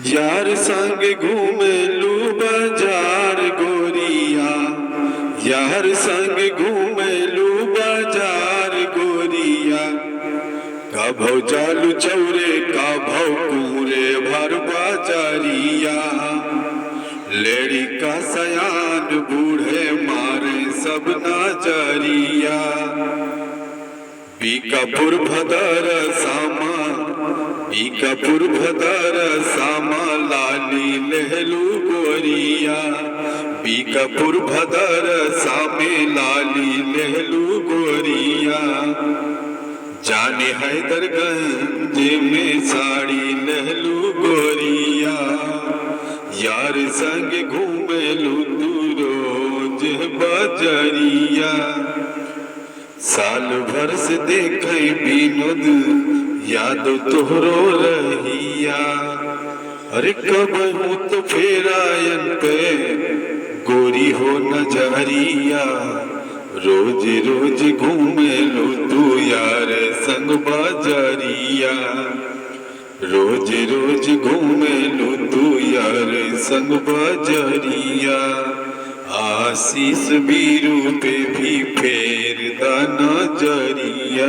यार संग घूमेलू बाजार गोरिया, यार संग घूमेलू बाजार गोरिया। का भाव चालू चौरे का भाव कुरे भर बाजारिया। लेडी का सयान बूढ़े मारे सब नाजरिया। बीकापुर भदर सामा, बीकापुर भदर सामा लाली लहलू गोरिया। बीकापुर भदर सामे लाली लहलू गोरिया। जाने हैदरगंज में साड़ी लहलू गोरिया। यार संग घूमेलू तू रोज बजरिया। साल भर से देखे विनोद याद तोहरो रहिया। अरे कब हूँ तो फेरायन पे गोरी हो नजरिया। रोज रोज घूमे लो तू यार संग बाजरिया। रोज रोज घूमे लो तू यार संग बाजरिया। आशीष बीरू पे भी फेर दा नजरिया।